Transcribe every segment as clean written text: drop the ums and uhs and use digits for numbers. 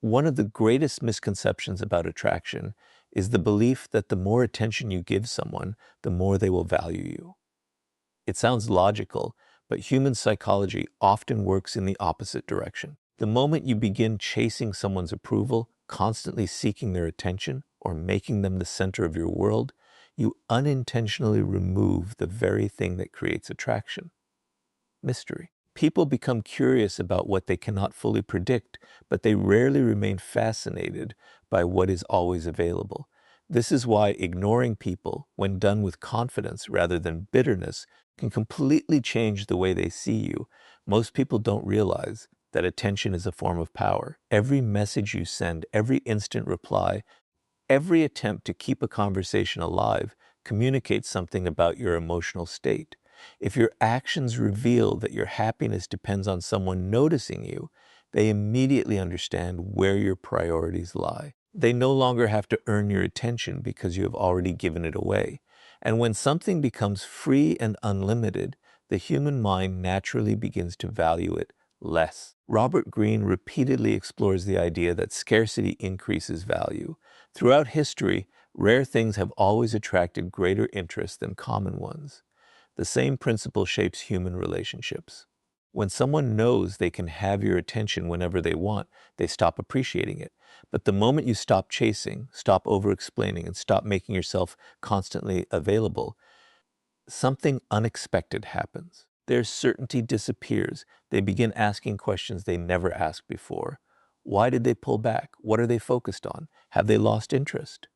One of the greatest misconceptions about attraction is the belief that the more attention you give someone, the more they will value you. It sounds logical, but human psychology often works in the opposite direction. The moment you begin chasing someone's approval, constantly seeking their attention, or making them the center of your world, you unintentionally remove the very thing that creates attraction: mystery. People become curious about what they cannot fully predict, but they rarely remain fascinated by what is always available. This is why ignoring people, when done with confidence rather than bitterness, can completely change the way they see you. Most people don't realize that attention is a form of power. Every message you send, every instant reply, every attempt to keep a conversation alive communicates something about your emotional state. If your actions reveal that your happiness depends on someone noticing you, they immediately understand where your priorities lie. They no longer have to earn your attention because you have already given it away. And when something becomes free and unlimited, the human mind naturally begins to value it less. Robert Greene repeatedly explores the idea that scarcity increases value. Throughout history, rare things have always attracted greater interest than common ones. The same principle shapes human relationships. When someone knows they can have your attention whenever they want, they stop appreciating it. But the moment you stop chasing, stop over-explaining, and stop making yourself constantly available, something unexpected happens. Their certainty disappears. They begin asking questions they never asked before. Why did they pull back? What are they focused on? Have they lost interest?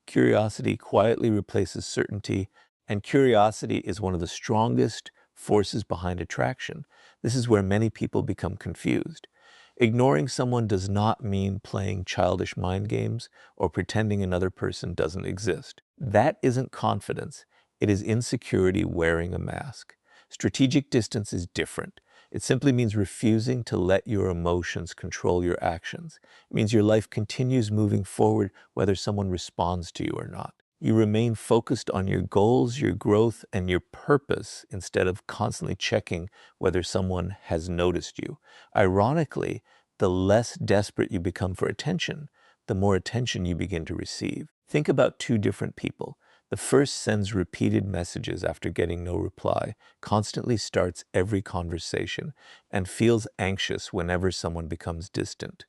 Curiosity quietly replaces certainty, and curiosity is one of the strongest forces behind attraction. This is where many people become confused. Ignoring someone does not mean playing childish mind games or pretending another person doesn't exist. That isn't confidence. It is insecurity wearing a mask. Strategic distance is different. It simply means refusing to let your emotions control your actions. It means your life continues moving forward whether someone responds to you or not. You remain focused on your goals, your growth, and your purpose instead of constantly checking whether someone has noticed you. Ironically, the less desperate you become for attention, the more attention you begin to receive. Think about two different people. The first sends repeated messages after getting no reply, constantly starts every conversation, and feels anxious whenever someone becomes distant.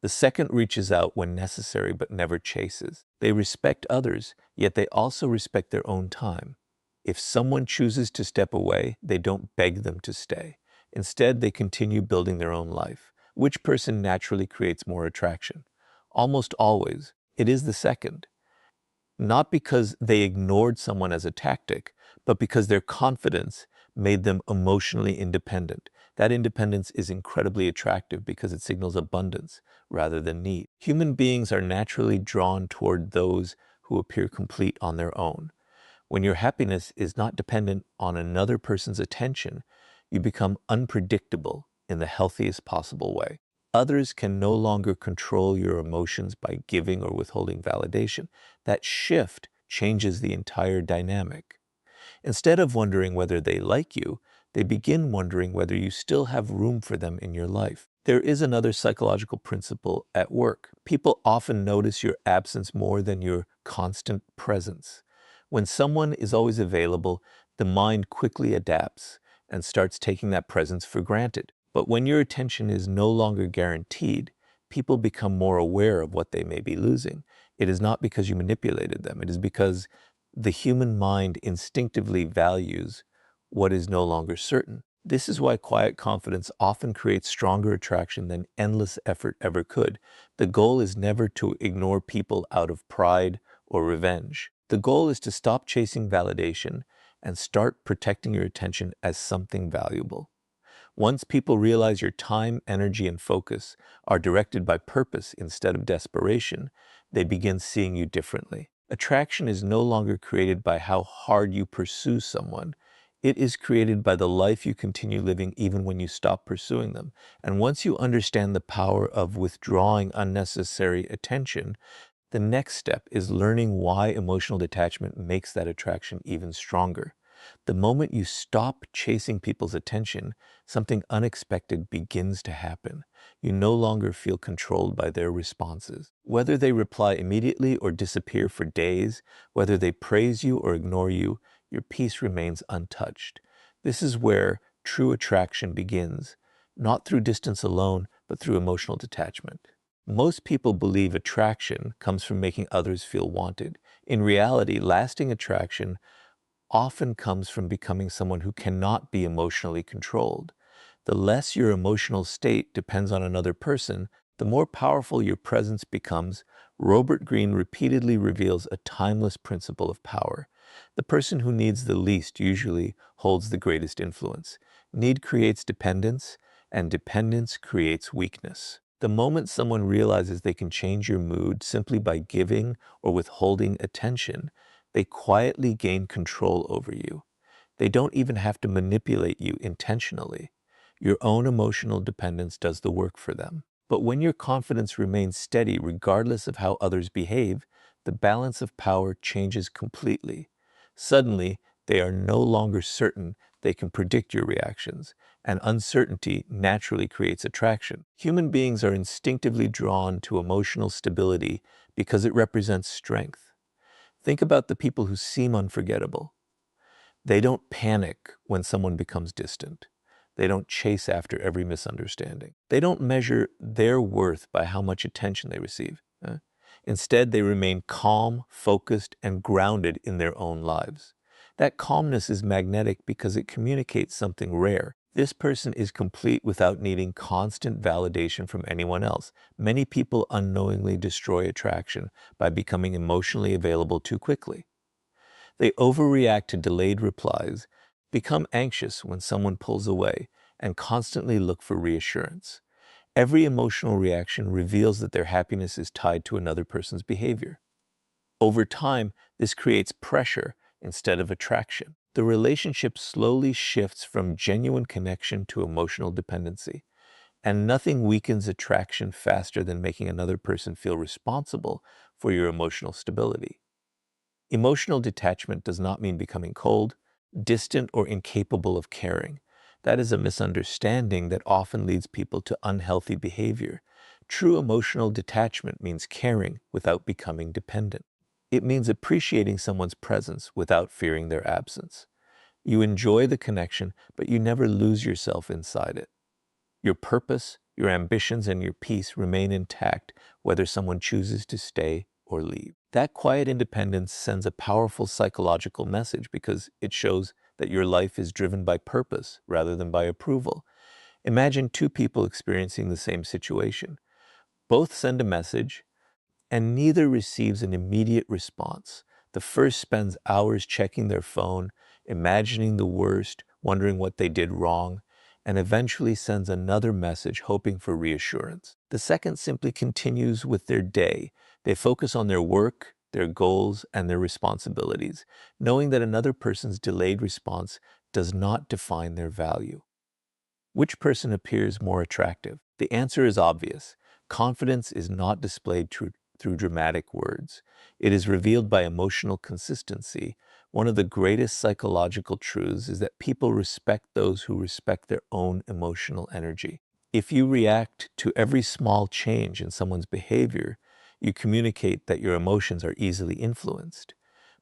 The second reaches out when necessary but never chases. They respect others, yet they also respect their own time. If someone chooses to step away, they don't beg them to stay. Instead, they continue building their own life. Which person naturally creates more attraction? Almost always, it is the second. Not because they ignored someone as a tactic, but because their confidence made them emotionally independent. That independence is incredibly attractive because it signals abundance rather than need. Human beings are naturally drawn toward those who appear complete on their own. When your happiness is not dependent on another person's attention, you become unpredictable in the healthiest possible way. Others can no longer control your emotions by giving or withholding validation. That shift changes the entire dynamic. Instead of wondering whether they like you, they begin wondering whether you still have room for them in your life. There is another psychological principle at work. People often notice your absence more than your constant presence. When someone is always available, the mind quickly adapts and starts taking that presence for granted. But when your attention is no longer guaranteed, people become more aware of what they may be losing. It is not because you manipulated them. It is because the human mind instinctively values what is no longer certain. This is why quiet confidence often creates stronger attraction than endless effort ever could. The goal is never to ignore people out of pride or revenge. The goal is to stop chasing validation and start protecting your attention as something valuable. Once people realize your time, energy, and focus are directed by purpose instead of desperation, they begin seeing you differently. Attraction is no longer created by how hard you pursue someone. It is created by the life you continue living even when you stop pursuing them. And once you understand the power of withdrawing unnecessary attention, the next step is learning why emotional detachment makes that attraction even stronger. The moment you stop chasing people's attention, something unexpected begins to happen. You no longer feel controlled by their responses. Whether they reply immediately or disappear for days, whether they praise you or ignore you, your peace remains untouched. This is where true attraction begins, not through distance alone, but through emotional detachment. Most people believe attraction comes from making others feel wanted. In reality, lasting attraction often comes from becoming someone who cannot be emotionally controlled. The less your emotional state depends on another person, the more powerful your presence becomes. Robert Greene repeatedly reveals a timeless principle of power. The person who needs the least usually holds the greatest influence. Need creates dependence, and dependence creates weakness. The moment someone realizes they can change your mood simply by giving or withholding attention, they quietly gain control over you. They don't even have to manipulate you intentionally. Your own emotional dependence does the work for them. But when your confidence remains steady regardless of how others behave, the balance of power changes completely. Suddenly, they are no longer certain they can predict your reactions, and uncertainty naturally creates attraction. Human beings are instinctively drawn to emotional stability because it represents strength. Think about the people who seem unforgettable. They don't panic when someone becomes distant. They don't chase after every misunderstanding. They don't measure their worth by how much attention they receive. Instead, they remain calm, focused, and grounded in their own lives. That calmness is magnetic because it communicates something rare. This person is complete without needing constant validation from anyone else. Many people unknowingly destroy attraction by becoming emotionally available too quickly. They overreact to delayed replies, become anxious when someone pulls away, and constantly look for reassurance. Every emotional reaction reveals that their happiness is tied to another person's behavior. Over time, this creates pressure instead of attraction. The relationship slowly shifts from genuine connection to emotional dependency, and nothing weakens attraction faster than making another person feel responsible for your emotional stability. Emotional detachment does not mean becoming cold, distant, or incapable of caring. That is a misunderstanding that often leads people to unhealthy behavior. True emotional detachment means caring without becoming dependent. It means appreciating someone's presence without fearing their absence. You enjoy the connection, but you never lose yourself inside it. Your purpose, your ambitions, and your peace remain intact whether someone chooses to stay or leave. That quiet independence sends a powerful psychological message because it shows that your life is driven by purpose rather than by approval. Imagine two people experiencing the same situation. Both send a message, and neither receives an immediate response. The first spends hours checking their phone, imagining the worst, wondering what they did wrong, and eventually sends another message hoping for reassurance. The second simply continues with their day. They focus on their work, their goals, and their responsibilities, knowing that another person's delayed response does not define their value. Which person appears more attractive? The answer is obvious. Confidence is not displayed through dramatic words. It is revealed by emotional consistency. One of the greatest psychological truths is that people respect those who respect their own emotional energy. If you react to every small change in someone's behavior, you communicate that your emotions are easily influenced.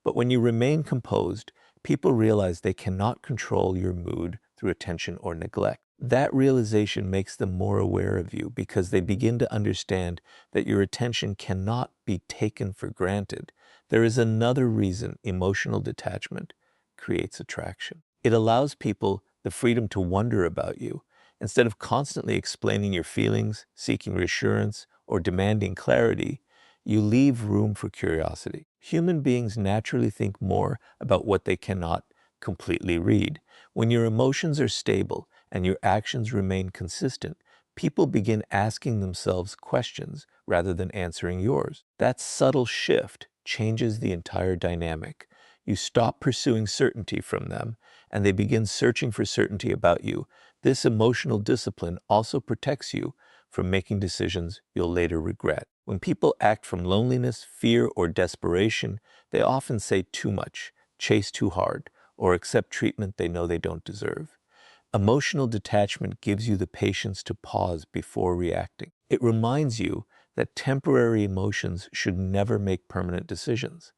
But when you remain composed, people realize they cannot control your mood through attention or neglect. That realization makes them more aware of you because they begin to understand that your attention cannot be taken for granted. There is another reason emotional detachment creates attraction. It allows people the freedom to wonder about you. Instead of constantly explaining your feelings, seeking reassurance, or demanding clarity, you leave room for curiosity. Human beings naturally think more about what they cannot completely read. When your emotions are stable and your actions remain consistent, people begin asking themselves questions rather than answering yours. That subtle shift changes the entire dynamic. You stop pursuing certainty from them, and they begin searching for certainty about you. This emotional discipline also protects you from making decisions you'll later regret. When people act from loneliness, fear, or desperation, they often say too much, chase too hard, or accept treatment they know they don't deserve. Emotional detachment gives you the patience to pause before reacting. It reminds you that temporary emotions should never make permanent decisions,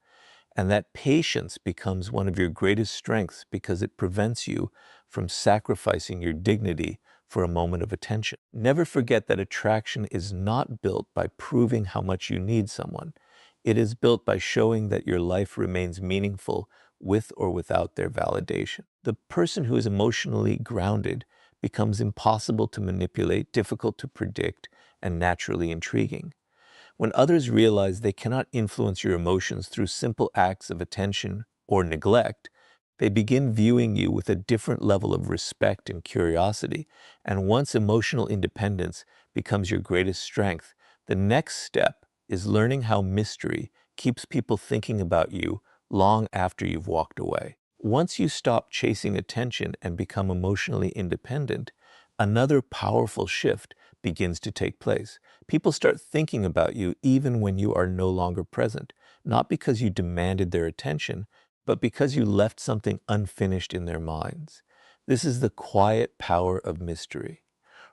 and that patience becomes one of your greatest strengths because it prevents you from sacrificing your dignity for a moment of attention. Never forget that attraction is not built by proving how much you need someone. It is built by showing that your life remains meaningful with or without their validation. The person who is emotionally grounded becomes impossible to manipulate, difficult to predict, and naturally intriguing. When others realize they cannot influence your emotions through simple acts of attention or neglect, they begin viewing you with a different level of respect and curiosity. And once emotional independence becomes your greatest strength, the next step is learning how mystery keeps people thinking about you long after you've walked away. Once you stop chasing attention and become emotionally independent, another powerful shift begins to take place. People start thinking about you even when you are no longer present, not because you demanded their attention, but because you left something unfinished in their minds. This is the quiet power of mystery.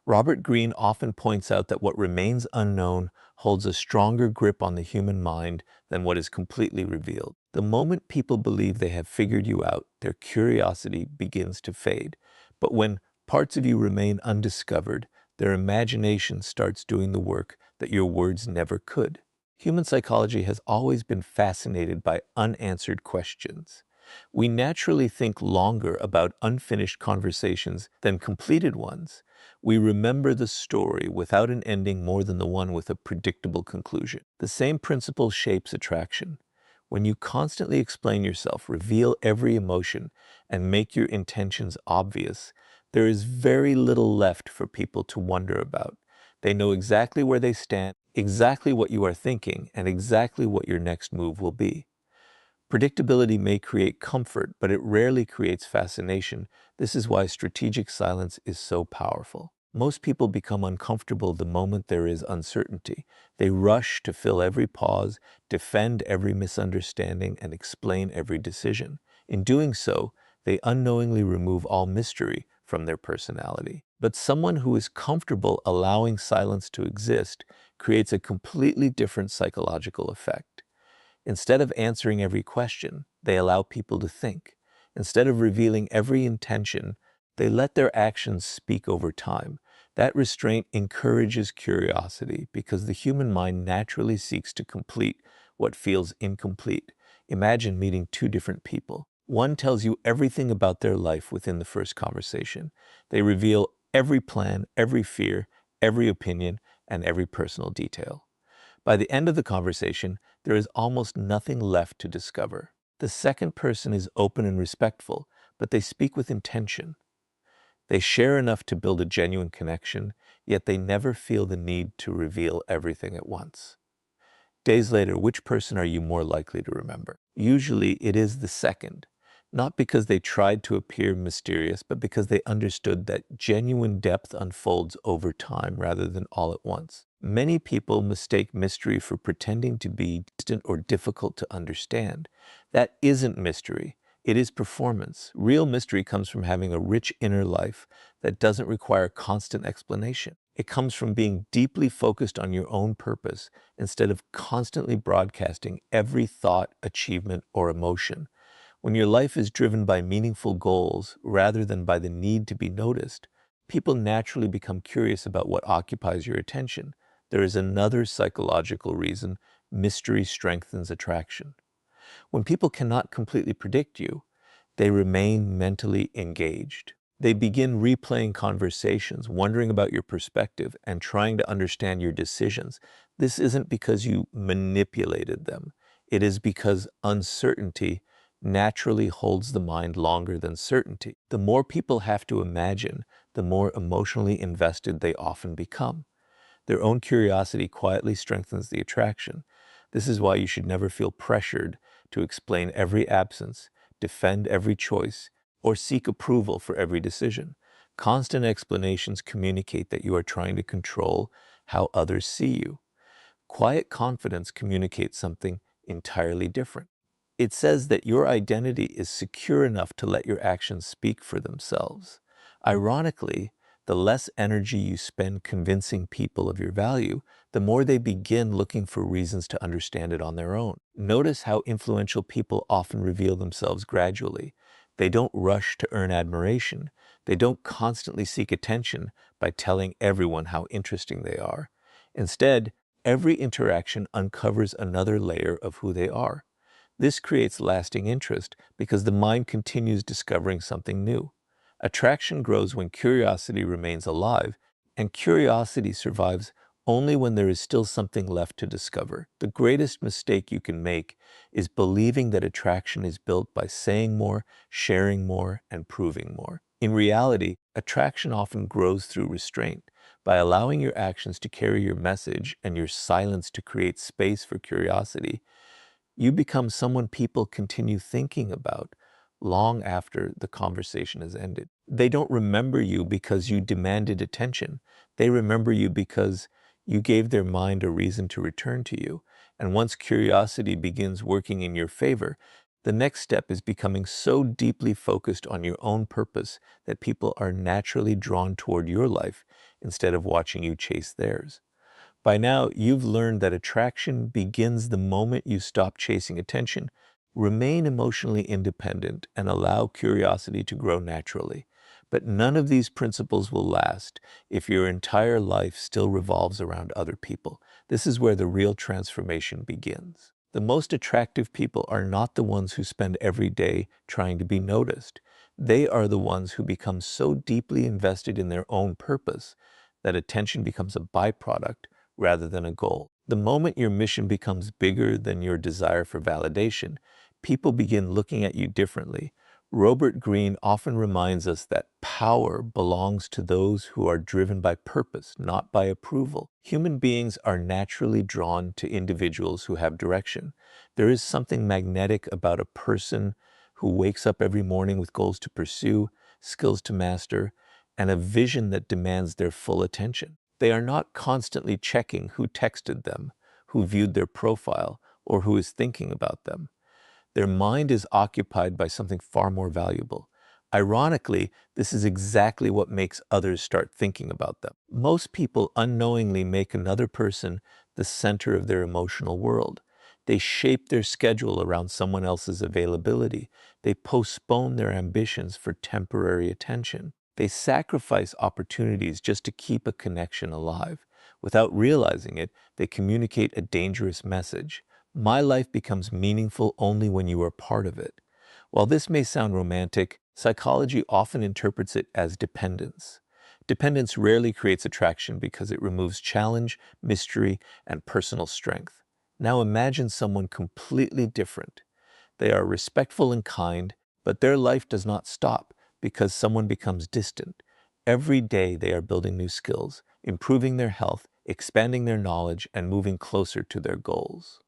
Robert Greene often points out that what remains unknown holds a stronger grip on the human mind than what is completely revealed. The moment people believe they have figured you out, their curiosity begins to fade. But when parts of you remain undiscovered, their imagination starts doing the work that your words never could. Human psychology has always been fascinated by unanswered questions. We naturally think longer about unfinished conversations than completed ones. We remember the story without an ending more than the one with a predictable conclusion. The same principle shapes attraction. When you constantly explain yourself, reveal every emotion, and make your intentions obvious, there is very little left for people to wonder about. They know exactly where they stand, exactly what you are thinking, and exactly what your next move will be. Predictability may create comfort, but it rarely creates fascination. This is why strategic silence is so powerful. Most people become uncomfortable the moment there is uncertainty. They rush to fill every pause, defend every misunderstanding, and explain every decision. In doing so, they unknowingly remove all mystery from their personality. But someone who is comfortable allowing silence to exist creates a completely different psychological effect. Instead of answering every question, they allow people to think. Instead of revealing every intention, they let their actions speak over time. That restraint encourages curiosity because the human mind naturally seeks to complete what feels incomplete. Imagine meeting two different people. One tells you everything about their life within the first conversation. They reveal every plan, every fear, every opinion, and every personal detail. By the end of the conversation, there is almost nothing left to discover. The second person is open and respectful, but they speak with intention. They share enough to build a genuine connection, yet they never feel the need to reveal everything at once. Days later, which person are you more likely to remember? Usually it is the second, not because they tried to appear mysterious, but because they understood that genuine depth unfolds over time rather than all at once. Many people mistake mystery for pretending to be distant or difficult to understand. That isn't mystery. It is performance. Real mystery comes from having a rich inner life that doesn't require constant explanation. It comes from being deeply focused on your own purpose instead of constantly broadcasting every thought, achievement, or emotion. When your life is driven by meaningful goals rather than by the need to be noticed, people naturally become curious about what occupies your attention. There is another psychological reason mystery strengthens attraction. When people cannot completely predict you, they remain mentally engaged. They begin replaying conversations, wondering about your perspective, and trying to understand your decisions. This isn't because you manipulated them. It is because uncertainty naturally holds the mind longer than certainty. The more people have to imagine, the more emotionally invested they often become. Their own curiosity quietly strengthens the attraction. This is why you should never feel pressured to explain every absence, defend every choice, or seek approval for every decision. Constant explanations communicate that you are trying to control how others see you. Quiet confidence communicates something entirely different. It says that your identity is secure enough to let your actions speak for themselves. Ironically, the less energy you spend convincing people of your value, the more they begin looking for reasons to understand it on their own. Notice how influential people often reveal themselves gradually. They don't rush to earn admiration. They don't constantly seek attention by telling everyone how interesting they are. Instead, every interaction uncovers another layer of who they are. This creates lasting interest because the mind continues discovering something new. Attraction grows when curiosity remains alive, and curiosity survives only when there is still something left to discover. The greatest mistake you can make is believing that attraction is built by saying more, sharing more, and proving more. In reality, attraction often grows through restraint. By allowing your actions to carry your message and your silence to create space for curiosity, you become someone people continue thinking about long after the conversation has ended. They don't remember you because you demanded attention. They remember you because you gave their mind a reason to return to you. And once curiosity begins working in your favor, the next step is becoming so deeply focused on your own purpose that people are naturally drawn toward your life instead of watching you chase theirs. By now, you've learned that attraction begins the moment you stop chasing attention. Remain emotionally independent and allow curiosity to grow naturally. But none of these principles will last if your entire life still revolves around other people. This is where the real transformation begins. The most attractive people are not the ones who spend every day trying to be noticed. They are the ones who become so deeply invested in their own purpose that attention becomes a byproduct rather than a goal. The moment your mission becomes bigger than your desire for validation, people begin looking at you differently. Robert Greene often reminds us that power belongs to those who are driven by purpose, not by approval. Human beings are naturally drawn to individuals who have direction. There is something magnetic about a person who wakes up every morning with goals to pursue, skills to master, and a vision that demands their full attention. They are not constantly checking who texted them, who viewed their profile, or who is thinking about them. Their mind is occupied by something far more valuable. Ironically, this is exactly what makes others start thinking about them. Most people unknowingly make another person the center of their emotional world. They shape their schedule around someone else's availability. They postpone their ambitions for temporary attention. They sacrifice opportunities just to keep a connection alive. Without realizing it, they communicate a dangerous message. My life becomes meaningful only when you are part of it. While this may sound romantic, psychology often interprets it as dependence. Dependence rarely creates attraction because it removes challenge, mystery, and personal strength. Now imagine someone completely different. They are respectful and kind, but their life does not stop because someone becomes distant. Every day they are building new skills, improving their health, expanding their knowledge, and moving closer to their goals.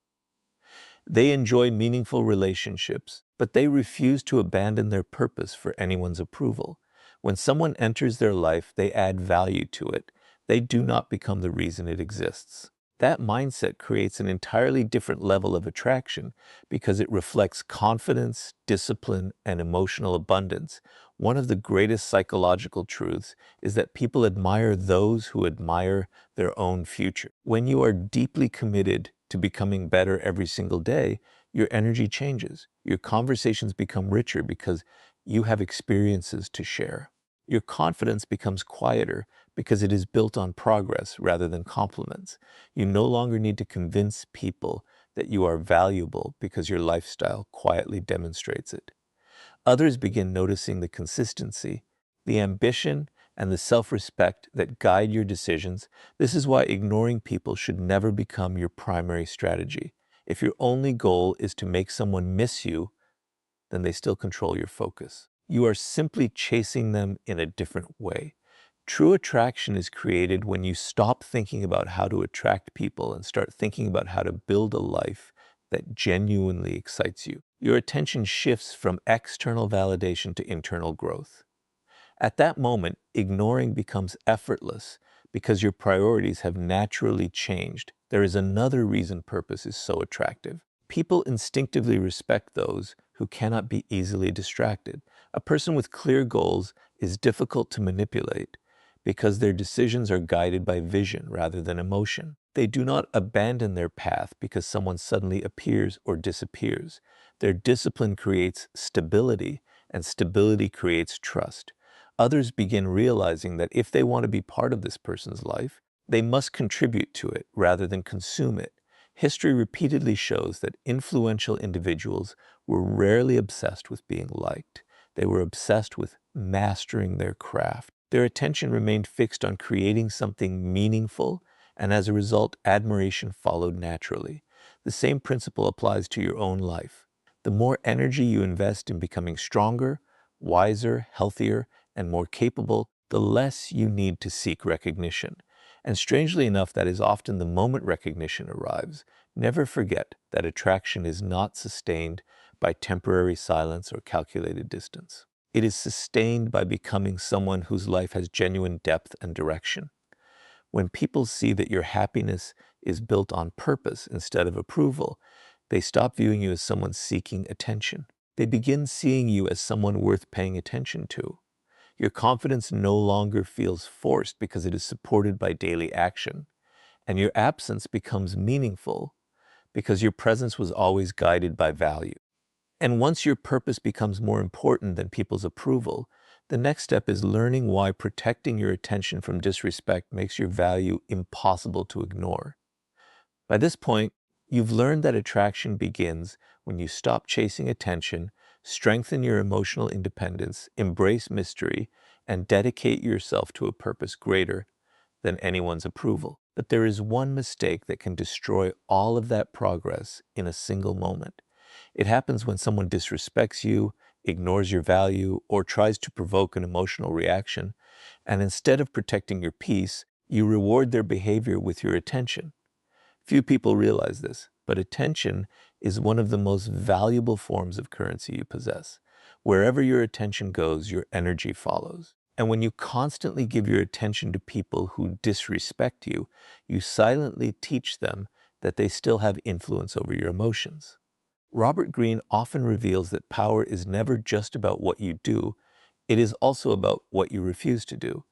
They enjoy meaningful relationships, but they refuse to abandon their purpose for anyone's approval. When someone enters their life, they add value to it. They do not become the reason it exists. That mindset creates an entirely different level of attraction because it reflects confidence, discipline, and emotional abundance. One of the greatest psychological truths is that people admire those who admire their own future. When you are deeply committed to becoming better every single day, your energy changes. Your conversations become richer because you have experiences to share. Your confidence becomes quieter because it is built on progress rather than compliments. You no longer need to convince people that you are valuable because your lifestyle quietly demonstrates it. Others begin noticing the consistency, the ambition, and the self-respect that guide your decisions. This is why ignoring people should never become your primary strategy. If your only goal is to make someone miss you, then they still control your focus. You are simply chasing them in a different way. True attraction is created when you stop thinking about how to attract people and start thinking about how to build a life that genuinely excites you. Your attention shifts from external validation to internal growth. At that moment, ignoring becomes effortless because your priorities have naturally changed. There is another reason purpose is so attractive. People instinctively respect those who cannot be easily distracted. A person with clear goals is difficult to manipulate because their decisions are guided by vision rather than emotion. They do not abandon their path because someone suddenly appears or disappears. Their discipline creates stability, and stability creates trust. Others begin realizing that if they want to be part of this person's life, they must contribute to it rather than consume it. History repeatedly shows that influential individuals were rarely obsessed with being liked. They were obsessed with mastering their craft. Their attention remained fixed on creating something meaningful, and as a result, admiration followed naturally. The same principle applies to your own life. The more energy you invest in becoming stronger, wiser, healthier, and more capable, the less you need to seek recognition. And strangely enough, that is often the moment recognition arrives. Never forget that attraction is not sustained by temporary silence or calculated distance. It is sustained by becoming someone whose life has genuine depth and direction. When people see that your happiness is built on purpose instead of approval, they stop viewing you as someone seeking attention. They begin seeing you as someone worth paying attention to. Your confidence no longer feels forced because it is supported by daily action, and your absence becomes meaningful because your presence was always guided by value. And once your purpose becomes more important than people's approval, the next step is learning why protecting your attention from disrespect makes your value impossible to ignore. By this point, you've learned that attraction begins when you stop chasing attention, strengthen your emotional independence, embrace mystery, and dedicate yourself to a purpose greater than anyone's approval. But there is one mistake that can destroy all of that progress in a single moment. It happens when someone disrespects you, ignores your value, or tries to provoke an emotional reaction, and instead of protecting your peace, you reward their behavior with your attention. Few people realize this, but attention is one of the most valuable forms of currency you possess. Wherever your attention goes, your energy follows. And when you constantly give your attention to people who disrespect you, you silently teach them that they still have influence over your emotions. Robert Greene often reveals that power is never just about what you do, it is also about what you refuse to do.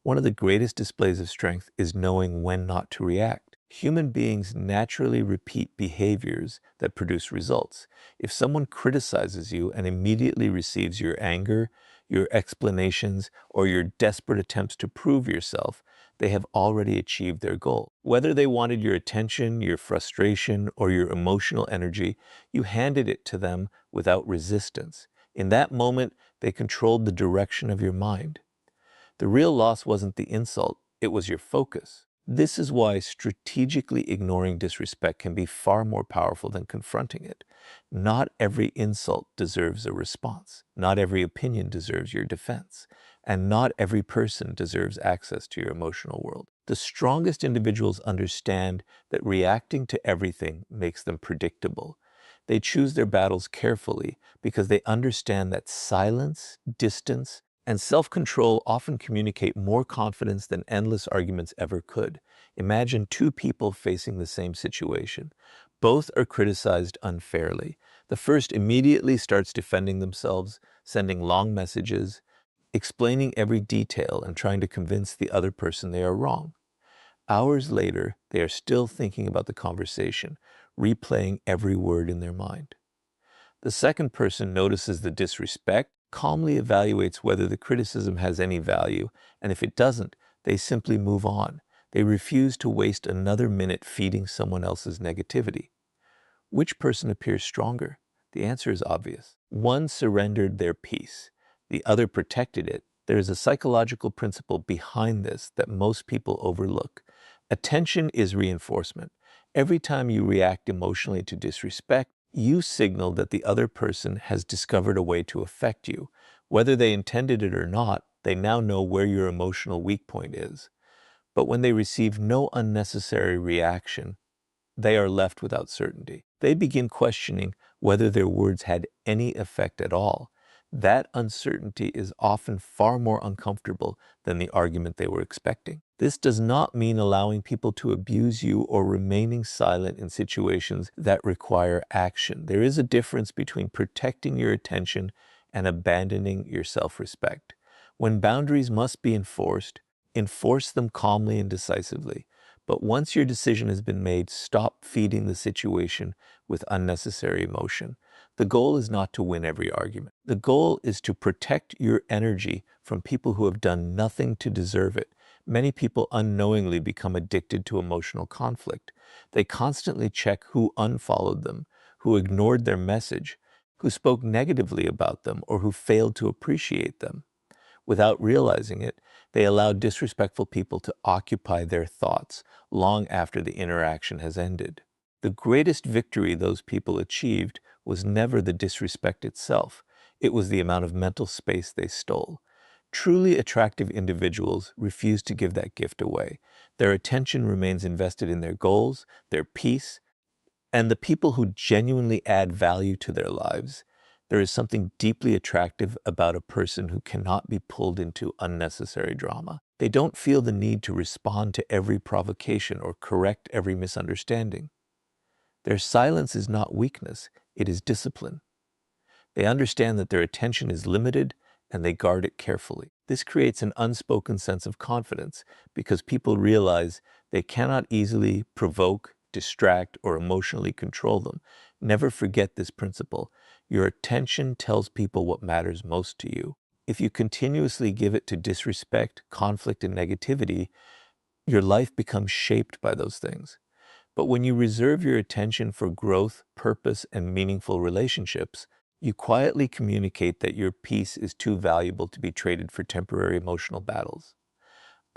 One of the greatest displays of strength is knowing when not to react. Human beings naturally repeat behaviors that produce results. If someone criticizes you and immediately receives your anger, your explanations, or your desperate attempts to prove yourself, they have already achieved their goal. Whether they wanted your attention, your frustration, or your emotional energy, you handed it to them without resistance. In that moment, they controlled the direction of your mind. The real loss wasn't the insult, it was your focus. This is why strategically ignoring disrespect can be far more powerful than confronting it. Not every insult deserves a response. Not every opinion deserves your defense. And not every person deserves access to your emotional world. The strongest individuals understand that reacting to everything makes them predictable. They choose their battles carefully because they understand that silence, distance, and self-control often communicate more confidence than endless arguments ever could. Imagine two people facing the same situation. Both are criticized unfairly. The first immediately starts defending themselves, sending long messages, explaining every detail and trying to convince the other person they are wrong. Hours later, they are still thinking about the conversation, replaying every word in their mind. The second person notices the disrespect, calmly evaluates whether the criticism has any value, and if it doesn't, they simply move on. They refuse to waste another minute feeding someone else's negativity. Which person appears stronger? The answer is obvious. One surrendered their peace. The other protected it. There is a psychological principle behind this that most people overlook. Attention is reinforcement. Every time you react emotionally to disrespect, you signal that the other person has discovered a way to affect you. Whether they intended it or not, they now know where your emotional weak point is. But when they receive no unnecessary reaction, they are left without certainty. They begin questioning whether their words had any effect at all. That uncertainty is often far more uncomfortable than the argument they were expecting. This does not mean allowing people to abuse you or remaining silent in situations that require action. There is a difference between protecting your attention and abandoning your self-respect. When boundaries must be enforced, enforce them calmly and decisively. But once your decision has been made, stop feeding the situation with unnecessary emotion. The goal is not to win every argument. The goal is to protect your energy from people who have done nothing to deserve it. Many people unknowingly become addicted to emotional conflict. They constantly check who unfollowed them, who ignored their message, who spoke negatively about them, or who failed to appreciate them. Without realizing it, they allow disrespectful people to occupy their thoughts long after the interaction has ended. The greatest victory those people achieved was never the disrespect itself. It was the amount of mental space they stole. Truly attractive individuals refuse to give that gift away. Their attention remains invested in their goals, their peace, and the people who genuinely add value to their lives. There is something deeply attractive about a person who cannot be pulled into unnecessary drama. They don't feel the need to respond to every provocation or correct every misunderstanding. Their silence is not weakness, it is discipline. They understand that their attention is limited and they guard it carefully. This creates an unspoken sense of confidence because people realize they cannot easily provoke, distract, or emotionally control them. Never forget this principle. Your attention tells people what matters most to you. If you continuously give it to disrespect, conflict, and negativity, your life becomes shaped by those things. But when you reserve your attention for growth, purpose, and meaningful relationships, you quietly communicate that your peace is too valuable to be traded for temporary emotional battles.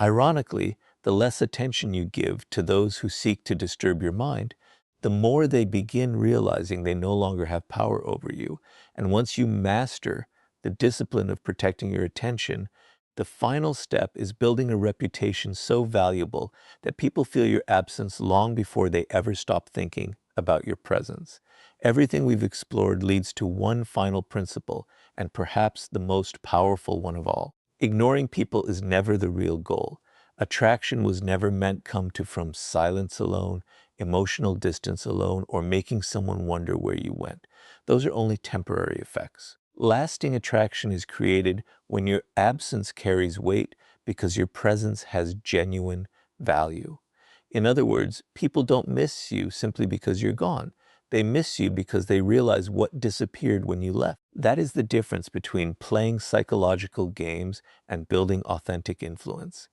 Ironically, the less attention you give to those who seek to disturb your mind, the more they begin realizing they no longer have power over you. And once you master the discipline of protecting your attention, the final step is building a reputation so valuable that people feel your absence long before they ever stop thinking about your presence. Everything we've explored leads to one final principle, and perhaps the most powerful one of all. Ignoring people is never the real goal. Attraction was never meant come to from silence alone, emotional distance alone, or making someone wonder where you went. Those are only temporary effects. Lasting attraction is created when your absence carries weight because your presence has genuine value. In other words, people don't miss you simply because you're gone. They miss you because they realize what disappeared when you left. That is the difference between playing psychological games and building authentic influence.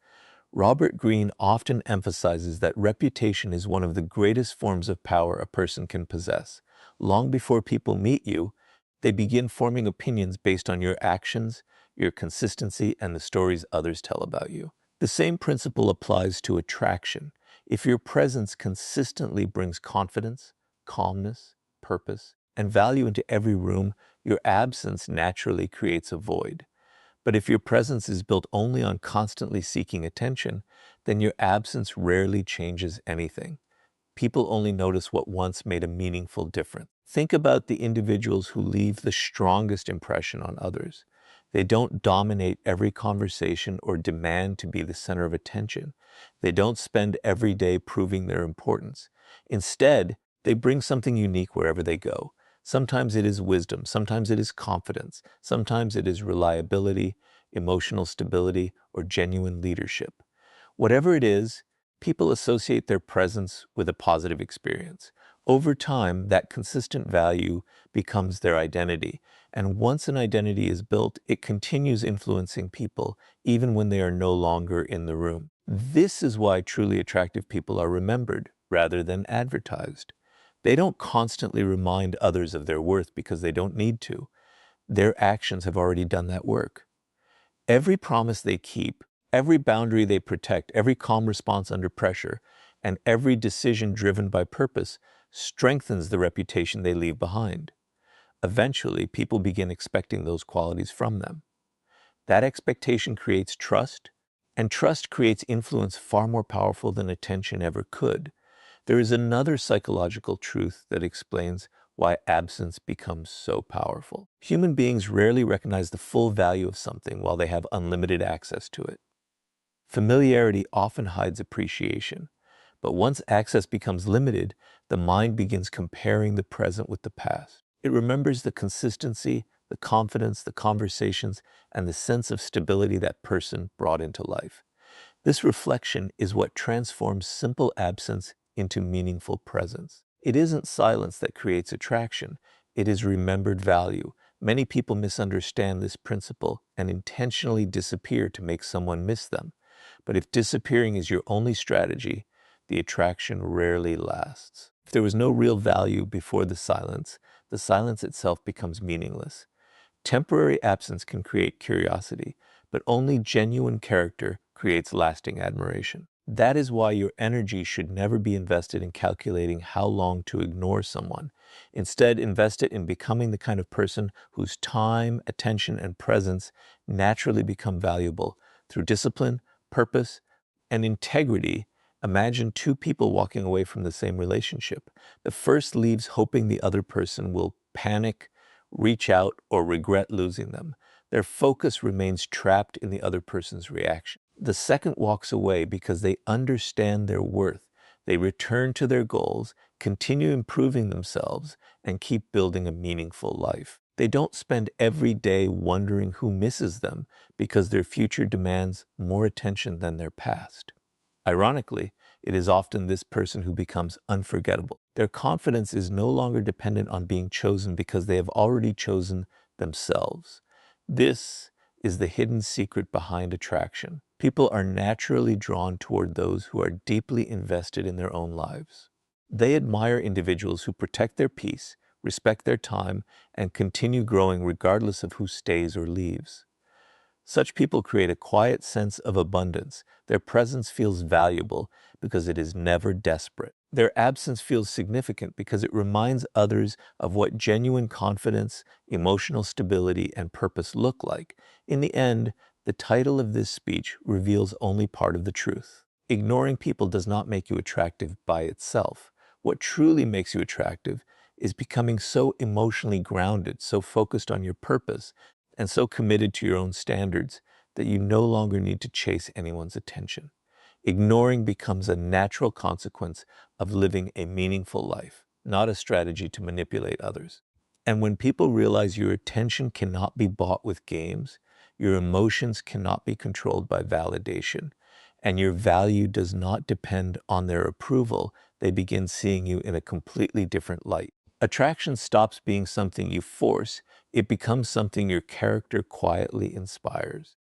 Robert Greene often emphasizes that reputation is one of the greatest forms of power a person can possess. Long before people meet you, they begin forming opinions based on your actions, your consistency, and the stories others tell about you. The same principle applies to attraction. If your presence consistently brings confidence, calmness, purpose, and value into every room, your absence naturally creates a void. But if your presence is built only on constantly seeking attention, then your absence rarely changes anything. People only notice what once made a meaningful difference. Think about the individuals who leave the strongest impression on others. They don't dominate every conversation or demand to be the center of attention. They don't spend every day proving their importance. Instead, they bring something unique wherever they go. Sometimes it is wisdom, sometimes it is confidence, sometimes it is reliability, emotional stability, or genuine leadership. Whatever it is, people associate their presence with a positive experience. Over time, that consistent value becomes their identity. And once an identity is built, it continues influencing people even when they are no longer in the room. This is why truly attractive people are remembered rather than advertised. They don't constantly remind others of their worth because they don't need to. Their actions have already done that work. Every promise they keep, every boundary they protect, every calm response under pressure, and every decision driven by purpose strengthens the reputation they leave behind. Eventually, people begin expecting those qualities from them. That expectation creates trust, and trust creates influence far more powerful than attention ever could. There is another psychological truth that explains why absence becomes so powerful. Human beings rarely recognize the full value of something while they have unlimited access to it. Familiarity often hides appreciation, but once access becomes limited, the mind begins comparing the present with the past. It remembers the consistency, the confidence, the conversations, and the sense of stability that person brought into life. This reflection is what transforms simple absence into meaningful presence. It isn't silence that creates attraction, it is remembered value. Many people misunderstand this principle and intentionally disappear to make someone miss them. But if disappearing is your only strategy, the attraction rarely lasts. If there was no real value before the silence itself becomes meaningless. Temporary absence can create curiosity, but only genuine character creates lasting admiration. That is why your energy should never be invested in calculating how long to ignore someone. Instead, invest it in becoming the kind of person whose time, attention, and presence naturally become valuable through discipline, purpose, and integrity. Imagine two people walking away from the same relationship. The first leaves hoping the other person will panic, reach out, or regret losing them. Their focus remains trapped in the other person's reaction. The second walks away because they understand their worth. They return to their goals, continue improving themselves, and keep building a meaningful life. They don't spend every day wondering who misses them because their future demands more attention than their past. Ironically, it is often this person who becomes unforgettable. Their confidence is no longer dependent on being chosen because they have already chosen themselves. This is the hidden secret behind attraction. People are naturally drawn toward those who are deeply invested in their own lives. They admire individuals who protect their peace, respect their time, and continue growing regardless of who stays or leaves. Such people create a quiet sense of abundance. Their presence feels valuable because it is never desperate. Their absence feels significant because it reminds others of what genuine confidence, emotional stability, and purpose look like. In the end, the title of this speech reveals only part of the truth. Ignoring people does not make you attractive by itself. What truly makes you attractive is becoming so emotionally grounded, so focused on your purpose, and so committed to your own standards that you no longer need to chase anyone's attention. Ignoring becomes a natural consequence of living a meaningful life, not a strategy to manipulate others. And when people realize your attention cannot be bought with games, your emotions cannot be controlled by validation, and your value does not depend on their approval, they begin seeing you in a completely different light. Attraction stops being something you force, it becomes something your character quietly inspires.